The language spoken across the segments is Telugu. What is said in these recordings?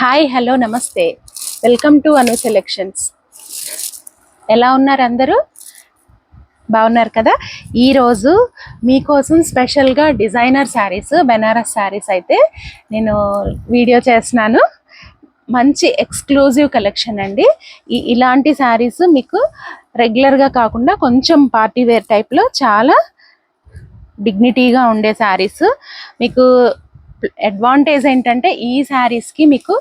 హాయ్ హలో నమస్తే వెల్కమ్ టు అను సెలెక్షన్స్. ఎలా ఉన్నారు అందరూ? బాగున్నారు కదా? ఈరోజు మీకోసం స్పెషల్గా డిజైనర్ శారీస్, బెనారస్ శారీస్ అయితే నేను వీడియో చేస్తున్నాను. మంచి ఎక్స్క్లూజివ్ కలెక్షన్ అండి. ఇలాంటి శారీస్ మీకు రెగ్యులర్గా కాకుండా కొంచెం పార్టీ వేర్ టైప్లో చాలా డిగ్నిటీగా ఉండే శారీస్. మీకు అడ్వాంటేజ్ ఏంటంటే ఈ శారీస్కి మీకు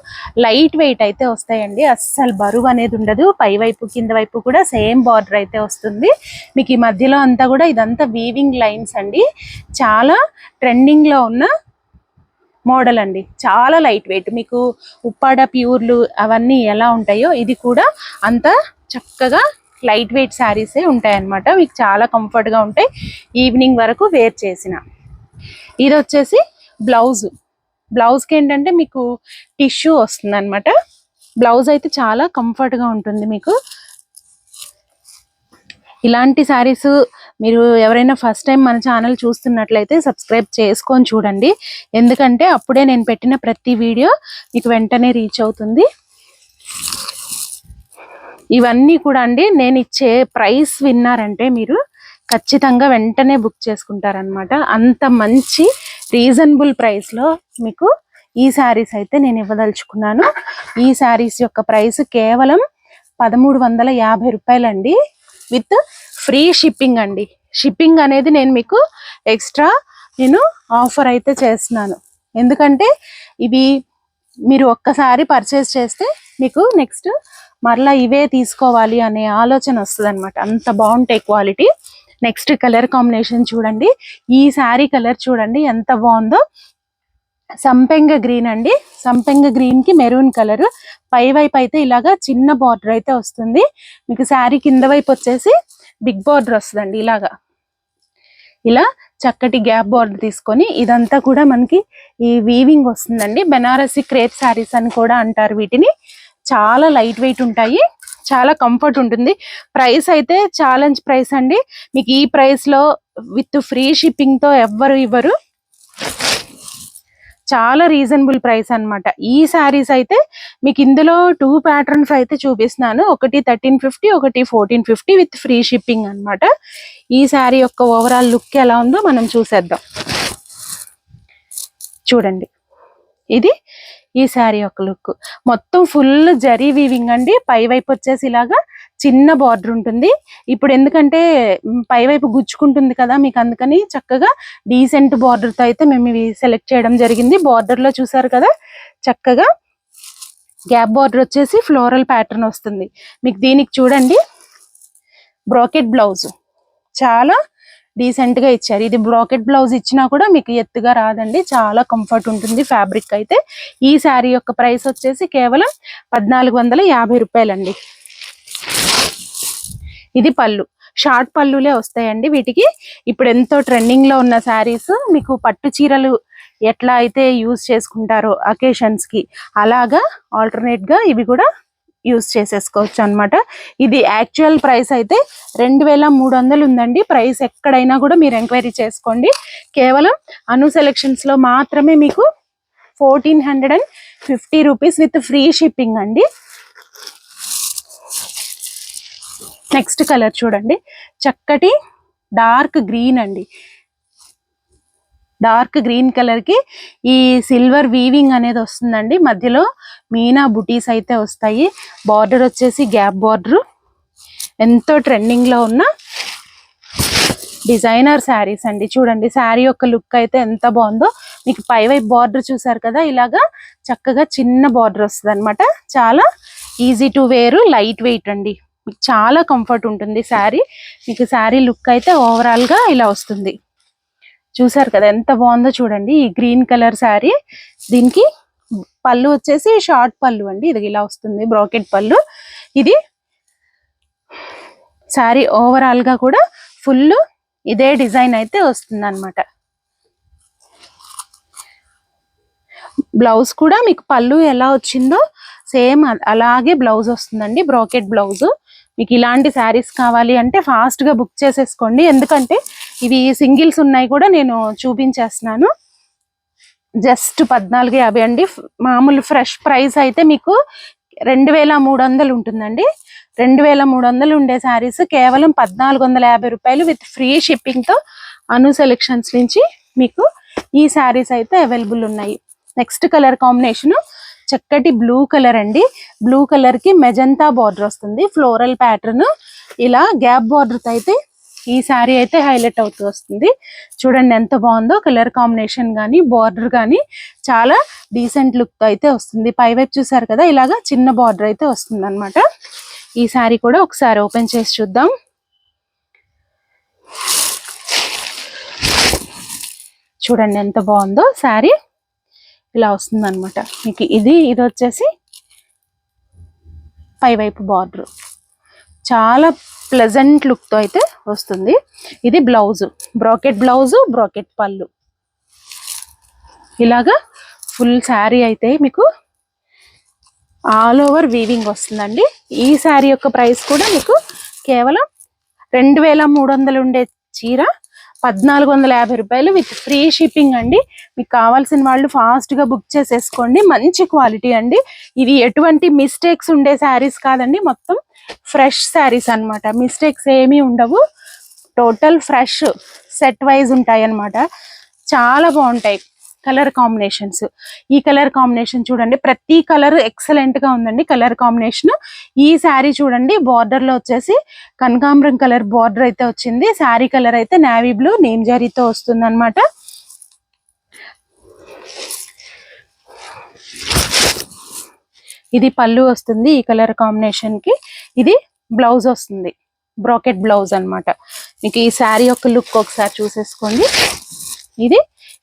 లైట్ వెయిట్ అయితే వస్తాయండి. అస్సలు బరువు అనేది ఉండదు. పై వైపు కింద వైపు కూడా సేమ్ బార్డర్ అయితే వస్తుంది. మీకు ఈ మధ్యలో అంతా కూడా ఇదంతా వీవింగ్ లైన్స్ అండి. చాలా ట్రెండింగ్లో ఉన్న మోడల్ అండి. చాలా లైట్ వెయిట్. మీకు ఉప్పాడ ప్యూర్లు అవన్నీ ఎలా ఉంటాయో ఇది కూడా అంత చక్కగా లైట్ వెయిట్ శారీసే ఉంటాయన్నమాట. మీకు చాలా కంఫర్ట్గా ఉంటాయి ఈవినింగ్ వరకు వేర్ చేసిన. ఇది వచ్చేసి బ్లౌజ్కి ఏంటంటే మీకు టిష్యూ వస్తుంది అనమాట. బ్లౌజ్ అయితే చాలా కంఫర్ట్గా ఉంటుంది మీకు. ఇలాంటి శారీస్ మీరు ఎవరైనా ఫస్ట్ టైం మన ఛానల్ చూస్తున్నట్లయితే సబ్స్క్రైబ్ చేసుకొని చూడండి. ఎందుకంటే అప్పుడే నేను పెట్టిన ప్రతి వీడియో మీకు వెంటనే రీచ్ అవుతుంది. ఇవన్నీ కూడా అండి నేను ఇచ్చే ప్రైస్ విన్నారంటే మీరు ఖచ్చితంగా వెంటనే బుక్ చేసుకుంటారనమాట. అంత మంచి రీజనబుల్ ప్రైస్లో మీకు ఈ శారీస్ అయితే నేను ఇవ్వదలుచుకున్నాను. ఈ శారీస్ యొక్క ప్రైస్ కేవలం 1350 రూపాయలండి, విత్ ఫ్రీ షిప్పింగ్ అండి. షిప్పింగ్ అనేది నేను మీకు ఎక్స్ట్రా ఆఫర్ అయితే చేస్తున్నాను. ఎందుకంటే ఇవి మీరు ఒక్కసారి పర్చేస్ చేస్తే మీకు నెక్స్ట్ మరలా ఇవే తీసుకోవాలి అనే ఆలోచన వస్తుంది అనమాట. అంత బాగుంటాయి క్వాలిటీ. నెక్స్ట్ కలర్ కాంబినేషన్ చూడండి. ఈ శారీ కలర్ చూడండి ఎంత బాగుందో. సంపెంగ గ్రీన్ అండి. సంపెంగ గ్రీన్ కి మెరూన్ కలర్. పై వైపు అయితే ఇలాగా చిన్న బార్డర్ అయితే వస్తుంది. మీకు శారీ కింద వైపు వచ్చేసి బిగ్ బార్డర్ వస్తుందండి. ఇలా చక్కటి గ్యాప్ బార్డర్ తీసుకొని ఇదంతా కూడా మనకి ఈ వీవింగ్ వస్తుందండి. బెనారసి క్రేప్ శారీస్ అని కూడా అంటారు వీటిని. చాలా లైట్ వెయిట్ ఉంటాయి, చాలా కంఫర్ట్ ఉంటుంది. ప్రైస్ అయితే ఛాలెంజ్ ప్రైస్ అండి. మీకు ఈ ప్రైస్ లో విత్ ఫ్రీ షిప్పింగ్ తో ఎవ్వరు ఇవ్వరు. చాలా రీజనబుల్ ప్రైస్ అన్నమాట. ఈ శారీస్ అయితే మీకు ఇందులో 2 ప్యాటర్న్స్ అయితే చూపిస్తున్నాను. ఒకటి 1350, ఒకటి 1450 విత్ ఫ్రీ షిప్పింగ్ అన్నమాట. ఈ శారీ యొక్క ఓవరాల్ లుక్ ఎలా ఉందో మనం చూసేద్దాం. చూడండి, ఇది ఈ శారీ యొక్క లుక్. మొత్తం ఫుల్ జరీ వీవింగ్ అండి. పై వైపు వచ్చేసి ఇలాగా చిన్న బార్డర్ ఉంటుంది. ఇప్పుడు ఎందుకంటే పై వైపు గుచ్చుకుంటుంది కదా మీకు, అందుకని చక్కగా డీసెంట్ బార్డర్ తో అయితే మేము ఇవి సెలెక్ట్ చేయడం జరిగింది. బార్డర్ లో చూసారు కదా చక్కగా గ్యాప్ బార్డర్ వచ్చేసి ఫ్లోరల్ ప్యాటర్న్ వస్తుంది మీకు. దీనికి చూడండి బ్రాకెట్ బ్లౌజ్ చాలా డీసెంట్ గా ఇచ్చారు. ఇది బ్రాకెట్ బ్లౌజ్ ఇచ్చినా కూడా మీకు ఎత్తుగా రాదండి. చాలా కంఫర్ట్ ఉంటుంది ఫ్యాబ్రిక్ అయితే. ఈ శారీ యొక్క ప్రైస్ వచ్చేసి కేవలం 1450 రూపాయలండి. ఇది పళ్ళు, షార్ట్ పళ్ళులే వస్తాయండి వీటికి. ఇప్పుడు ఎంతో ట్రెండింగ్ లో ఉన్న శారీస్ మీకు పట్టు చీరలు ఎట్లా అయితే యూజ్ చేసుకుంటారో అకేషన్స్ కి, అలాగా ఆల్టర్నేట్ గా ఇవి కూడా యూజ్ చేసేసుకోవచ్చు అనమాట. ఇది యాక్చువల్ ప్రైస్ అయితే 2300 ఉందండి. ప్రైస్ ఎక్కడైనా కూడా మీరు ఎంక్వైరీ చేసుకోండి. కేవలం అను సెలెక్షన్స్ లో మాత్రమే మీకు 1450 రూపీస్ విత్ ఫ్రీ షిప్పింగ్ అండి. నెక్స్ట్ కలర్ చూడండి, చక్కటి డార్క్ గ్రీన్ అండి. డార్క్ గ్రీన్ కలర్ కి ఈ సిల్వర్ వీవింగ్ అనేది వస్తుందండి. మధ్యలో మీనా బుటీస్ అయితే వస్తాయి. బార్డర్ వచ్చేసి గ్యాప్ బార్డర్. ఎంతో ట్రెండింగ్ లో ఉన్న డిజైనర్ శారీస్ అండి. చూడండి శారీ యొక్క లుక్ అయితే ఎంత బాగుందో. మీకు పై వైపు బార్డర్ చూసారు కదా, ఇలాగా చక్కగా చిన్న బార్డర్ వస్తుంది అనమాట. చాలా easy to wear, light weight అండి. మీకు చాలా కంఫర్ట్ ఉంటుంది శారీ. మీకు శారీ లుక్ అయితే ఓవరాల్ గా ఇలా వస్తుంది. చూసారు కదా ఎంత బాగుందో చూడండి. ఈ గ్రీన్ కలర్ శారీ, దీనికి పళ్ళు వచ్చేసి షార్ట్ పళ్ళు అండి. ఇది ఇలా వస్తుంది బ్రాకెట్ పళ్ళు. ఇది శారీ ఓవరాల్ గా కూడా ఫుల్ ఇదే డిజైన్ అయితే వస్తుంది అనమాట. బ్లౌజ్ కూడా మీకు పళ్ళు ఎలా వచ్చిందో సేమ్ అలాగే బ్లౌజ్ వస్తుందండి, బ్రాకెట్ బ్లౌజ్. మీకు ఇలాంటి శారీస్ కావాలి అంటే ఫాస్ట్ గా బుక్ చేసేసుకోండి. ఎందుకంటే ఇవి సింగిల్స్ ఉన్నాయి కూడా నేను చూపించేస్తున్నాను. జస్ట్ 1450 అండి. మామూలు ఫ్రెష్ ప్రైస్ అయితే మీకు 2300 ఉంటుందండి. 2300 ఉండే శారీస్ కేవలం 1450 రూపాయలు విత్ ఫ్రీ షిప్పింగ్ తో అను సెలెక్షన్స్ నుంచి మీకు ఈ శారీస్ అయితే అవైలబుల్ ఉన్నాయి. నెక్స్ట్ కలర్ కాంబినేషన్ చక్కటి బ్లూ కలర్ అండి. బ్లూ కలర్ కి మెజంతా బార్డర్ వస్తుంది, ఫ్లోరల్ ప్యాటర్న్. ఇలా గ్యాప్ బార్డర్ అయితే ఈ శారీ అయితే హైలైట్ అవుతూ వస్తుంది. చూడండి ఎంత బాగుందో కలర్ కాంబినేషన్ గానీ బార్డర్ గానీ చాలా డీసెంట్ లుక్ తో అయితే వస్తుంది. పైవైపు చూసారు కదా, ఇలాగా చిన్న బార్డర్ అయితే వస్తుంది అనమాట. ఈ శారీ కూడా ఒకసారి ఓపెన్ చేసి చూద్దాం. చూడండి ఎంత బాగుందో శారీ. ఇలా వస్తుంది అనమాట మీకు. ఇది వచ్చేసి పైవైపు బార్డర్ చాలా ప్లెజెంట్ లుక్ తో అయితే వస్తుంది. ఇది బ్లౌజ్, బ్రాకెట్ బ్లౌజ్, బ్రాకెట్ పళ్ళు. ఇలాగా ఫుల్ శారీ అయితే మీకు ఆల్ ఓవర్ వీవింగ్ వస్తుందండి. ఈ శారీ యొక్క ప్రైస్ కూడా మీకు కేవలం 2300 ఉండే చీర 1450 రూపాయలు విత్ ఫ్రీ షిప్పింగ్ అండి. మీకు కావాల్సిన వాళ్ళు ఫాస్ట్ గా బుక్ చేసేసుకోండి. మంచి క్వాలిటీ అండి. ఇది ఎటువంటి మిస్టేక్స్ ఉండే శారీస్ కాదండి, మొత్తం ఫ్రెష్ శారీస్ అన్నమాట. మిస్టేక్స్ ఏమీ ఉండవు, టోటల్ ఫ్రెష్ సెట్ వైజ్ ఉంటాయి అన్నమాట. చాలా బాగుంటాయి కలర్ కాంబినేషన్స్. ఈ కలర్ కాంబినేషన్ చూడండి, ప్రతి కలర్ ఎక్సలెంట్ గా ఉందండి కలర్ కాంబినేషన్. ఈ శారీ చూడండి, బార్డర్ లో వచ్చేసి కనకాంబరం కలర్ బార్డర్ అయితే వచ్చింది. శారీ కలర్ అయితే నేవీ బ్లూ నేమ్ జరీతో వస్తుంది అనమాట. ఇది పళ్ళు వస్తుంది ఈ కలర్ కాంబినేషన్ కి. ఇది బ్లౌజ్ వస్తుంది, బ్రాకెట్ బ్లౌజ్ అన్నమాట. మీకు ఈ శారీ యొక్క లుక్ ఒకసారి చూసేసుకోండి. ఇది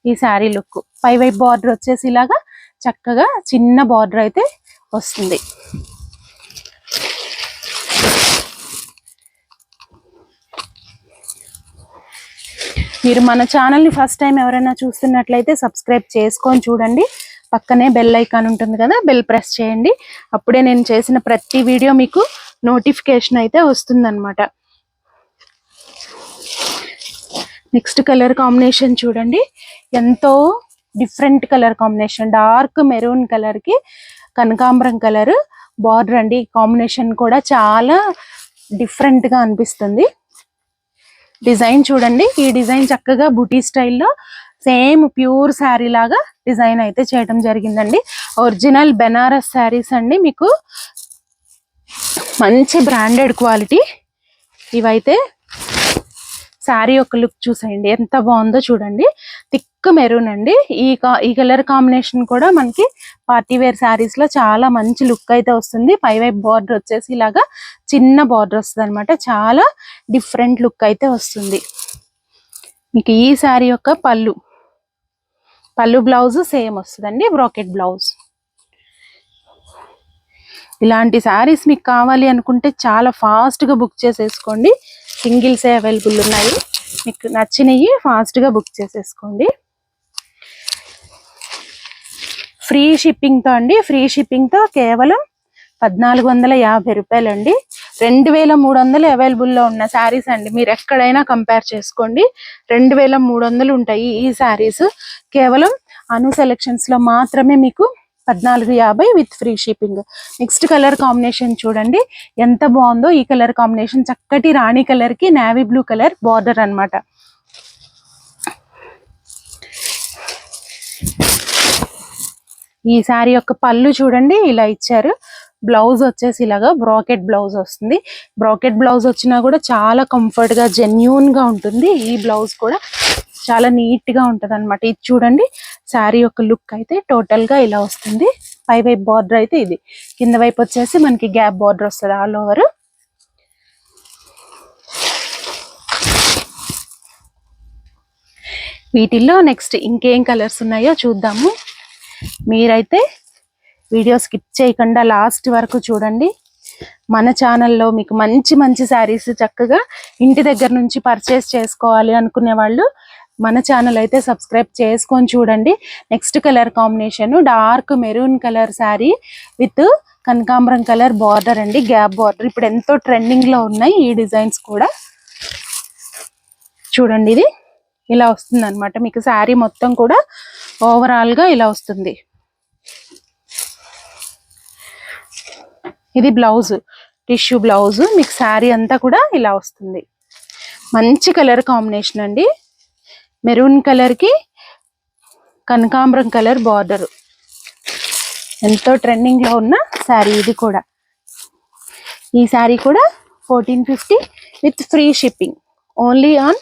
ఈ శారీ లుక్. పైవైపు బార్డర్ వచ్చేసి ఇలాగా చక్కగా చిన్న బార్డర్ అయితే వస్తుంది. మీరు మన ఛానల్ని ఫస్ట్ టైం ఎవరైనా చూస్తున్నట్లయితే సబ్స్క్రైబ్ చేసుకొని చూడండి. పక్కనే బెల్ ఐకాన్ ఉంటుంది కదా, బెల్ ప్రెస్ చేయండి. అప్పుడే నేను చేసిన ప్రతి వీడియో మీకు నోటిఫికేషన్ అయితే వస్తుందన్నమాట. నెక్స్ట్ కలర్ కాంబినేషన్ చూడండి, ఎంతో different colour combination. Dark maroon colour కి కనకాంబరం కలర్ బార్డర్ అండి. కాంబినేషన్ కూడా చాలా డిఫరెంట్ గా అనిపిస్తుంది. డిజైన్ చూడండి, ఈ డిజైన్ చక్కగా బుటీ స్టైల్లో సేమ్ ప్యూర్ శారీ లాగా డిజైన్ అయితే చేయడం జరిగిందండి. ఒరిజినల్ బెనారస్ శారీస్ అండి, మీకు మంచి బ్రాండెడ్ క్వాలిటీ. ఇవైతే శారీ యొక్క లుక్ చూసేయండి ఎంత బాగుందో చూడండి. థిక్ మెరూన్ అండి. ఈ కలర్ కాంబినేషన్ కూడా మనకి పార్టీ వేర్ శారీస్ లో చాలా మంచి లుక్ అయితే వస్తుంది. పైవైపు బార్డర్ వచ్చేసి ఇలాగా చిన్న బార్డర్ వస్తుంది అనమాట. చాలా డిఫరెంట్ లుక్ అయితే వస్తుంది. మీకు ఈ శారీ యొక్క పళ్ళు బ్లౌజ్ సేమ్ వస్తుందండి, బ్రాకెట్ బ్లౌజ్. ఇలాంటి శారీస్ మీకు కావాలి అనుకుంటే చాలా ఫాస్ట్ గా బుక్ చేసేసుకోండి. సింగిల్సే అవైలబుల్ ఉన్నాయి. మీకు నచ్చినవి ఫాస్ట్ గా బుక్ చేసేసుకోండి. ఫ్రీ షిప్పింగ్ తో అండి, ఫ్రీ షిప్పింగ్ తో కేవలం 1450 రూపాయలు అండి. 2300 అవైలబుల్ లో ఉన్న శారీస్ అండి. మీరు ఎక్కడైనా కంపేర్ చేసుకోండి, 2300 ఉంటాయి ఈ శారీస్. కేవలం అను సెలెక్షన్స్ లో మాత్రమే మీకు 1450 with free shipping. Next colour combination చూడండి ఎంత బాగుందో. ఈ కలర్ కాంబినేషన్ చక్కటి రాణి కలర్ కి నేవీ బ్లూ కలర్ బార్డర్ అన్నమాట. ఈ శారీ యొక్క పళ్ళు చూడండి ఇలా ఇచ్చారు. బ్లౌజ్ వచ్చేసి ఇలాగా బ్రాకెట్ బ్లౌజ్ వస్తుంది. బ్రాకెట్ బ్లౌజ్ వచ్చినా కూడా చాలా కంఫర్ట్ గా జెన్యూన్ గా ఉంటుంది. ఈ బ్లౌజ్ కూడా చాలా నీట్ గా ఉంటది అనమాట. ఇది చూడండి శారీ యొక్క లుక్ అయితే టోటల్ గా ఇలా వస్తుంది. పై వైపు బార్డర్ అయితే ఇది, కింద వైపు వచ్చేసి మనకి గ్యాప్ బార్డర్ వస్తుంది ఆల్ ఓవర్. వీటిల్లో నెక్స్ట్ ఇంకేం కలర్స్ ఉన్నాయో చూద్దాము. మీరైతే వీడియో స్కిప్ చేయకుండా లాస్ట్ వరకు చూడండి. మన ఛానల్లో మీకు మంచి మంచి శారీస్ చక్కగా ఇంటి దగ్గర నుంచి పర్చేస్ చేసుకోవాలి అనుకునే వాళ్ళు మన ఛానల్ అయితే సబ్స్క్రైబ్ చేసుకొని చూడండి. Next colour combination dark maroon colour sari with కనకాంబరం కలర్ బార్డర్ అండి, గ్యాప్ బార్డర్. ఇప్పుడు ఎంతో ట్రెండింగ్ లో ఉన్నాయి ఈ డిజైన్స్ కూడా. చూడండి ఇది ఇలా వస్తుంది అనమాట. మీకు శారీ మొత్తం కూడా ఓవరాల్ గా ఇలా వస్తుంది. ఇది బ్లౌజ్, టిష్యూ బ్లౌజ్. మీకు శారీ అంతా కూడా ఇలా వస్తుంది. మంచి కలర్ కాంబినేషన్ అండి. మెరూన్ కలర్ కి కనకాంబరం కలర్ బార్డర్. ఎంతో ట్రెండింగ్ లో ఉన్న శారీ ఇది కూడా. ఈ శారీ కూడా 1450 with free shipping, only on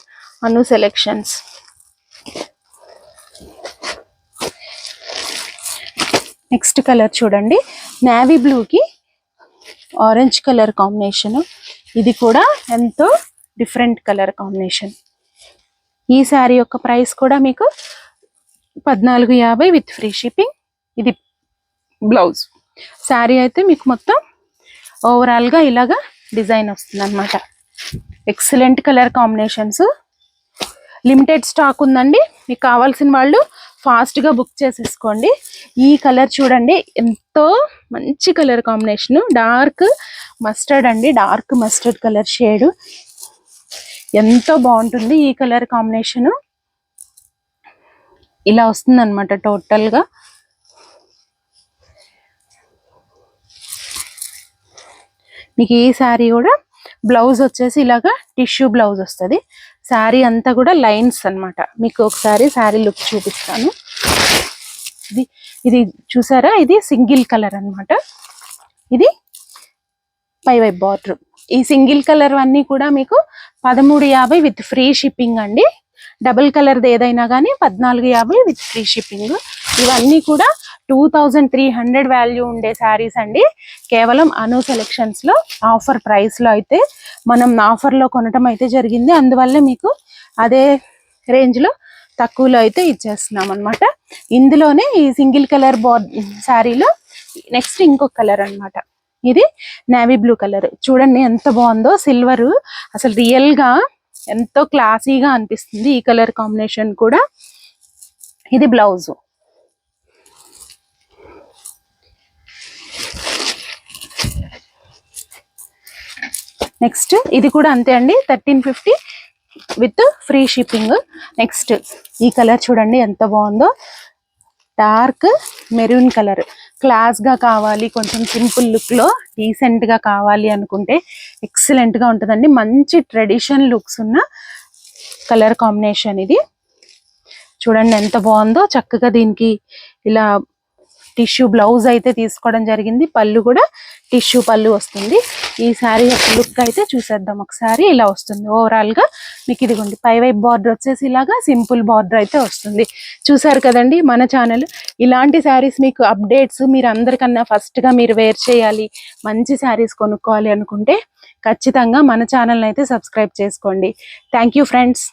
Anu selections. Next colour చూడండి, నేవీ బ్లూ కి ఆరెంజ్ కలర్ కాంబినేషన్. ఇది కూడా ఎంతో డిఫరెంట్ కలర్ కాంబినేషన్. ఈ శారీ యొక్క ప్రైస్ కూడా మీకు 1450 విత్ ఫ్రీ షిప్పింగ్. ఇది బ్లౌజ్. శారీ అయితే మీకు మొత్తం ఓవరాల్ గా ఇలాగా డిజైన్ వస్తుంది అనమాట. Excellent colour combinations. Limited stock ఉందండి. మీకు కావాల్సిన వాళ్ళు ఫాస్ట్ గా బుక్ చేసేసుకోండి. ఈ కలర్ చూడండి, ఎంతో మంచి కలర్ కాంబినేషన్. డార్క్ మస్టర్డ్ అండి, డార్క్ మస్టర్డ్ కలర్ షేడ్. ఎంతో బాగుంటుంది ఈ కలర్ కాంబినేషన్. ఇలా వస్తుంది అనమాట టోటల్ గా. మీకు ఈ శారీ కూడా బ్లౌజ్ వచ్చేసి ఇలాగా టిష్యూ బ్లౌజ్ వస్తుంది. శారీ అంతా కూడా లైన్స్ అన్నమాట. మీకు ఒకసారి శారీ లుక్ చూపిస్తాను. ఇది చూసారా, ఇది సింగిల్ కలర్ అన్నమాట. ఇది పై వైపు బార్డర్. ఈ సింగిల్ కలర్ అన్ని కూడా మీకు 1350 విత్ ఫ్రీ షిప్పింగ్ అండి. డబుల్ కలర్ది ఏదైనా కానీ 1450 విత్ ఫ్రీ షిప్పింగ్. ఇవన్నీ కూడా 2300 వాల్యూ ఉండే శారీస్ అండి. కేవలం అను సెలెక్షన్స్ లో ఆఫర్ ప్రైస్ లో అయితే మనం ఆఫర్ లో కొనటం అయితే జరిగింది. అందువల్ల మీకు అదే రేంజ్ లో తక్కువలో అయితే ఇచ్చేస్తున్నాం అనమాట. ఇందులోనే ఈ సింగిల్ కలర్ శారీలో నెక్స్ట్ ఇంకొక కలర్ అన్నమాట. ఇది నేవీ బ్లూ కలర్. చూడండి ఎంత బాగుందో. సిల్వర్ అసలు రియల్ గా ఎంతో క్లాసీగా అనిపిస్తుంది ఈ కలర్ కాంబినేషన్ కూడా. ఇది బ్లౌజ్. నెక్స్ట్ ఇది కూడా అంతే అండి, 1350 విత్ ఫ్రీ షిప్పింగ్. నెక్స్ట్ ఈ కలర్ చూడండి ఎంత బాగుందో. Dark maroon colour. క్లాస్ గా కావాలి, కొంచెం సింపుల్ లుక్ లో డీసెంట్ గా కావాలి అనుకుంటే ఎక్సలెంట్ గా ఉంటుందండి. మంచి ట్రెడిషన్ లుక్స్ ఉన్న కలర్ కాంబినేషన్ ఇది. చూడండి ఎంత బాగుందో. చక్కగా దీనికి ఇలా టిష్యూ బ్లౌజ్ అయితే తీసుకోవడం జరిగింది. పళ్ళు కూడా టిష్యూ పళ్ళు వస్తుంది. ఈ శారీ యొక్క లుక్ అయితే చూసేద్దాం ఒకసారి. ఇలా వస్తుంది ఓవరాల్ గా. మీకు ఇదిగోండి పై వైపు బార్డర్ వచ్చేసి ఇలాగా సింపుల్ బార్డర్ అయితే వస్తుంది. చూసారు కదండి మన ఛానల్. ఇలాంటి శారీస్ మీకు అప్డేట్స్ మీరు అందరికన్నా ఫస్ట్ గా మీరు వేర్ చేయాలి, మంచి శారీస్ కొనుక్కోవాలి అనుకుంటే ఖచ్చితంగా మన ఛానల్ అయితే సబ్స్క్రైబ్ చేసుకోండి. Thank you friends.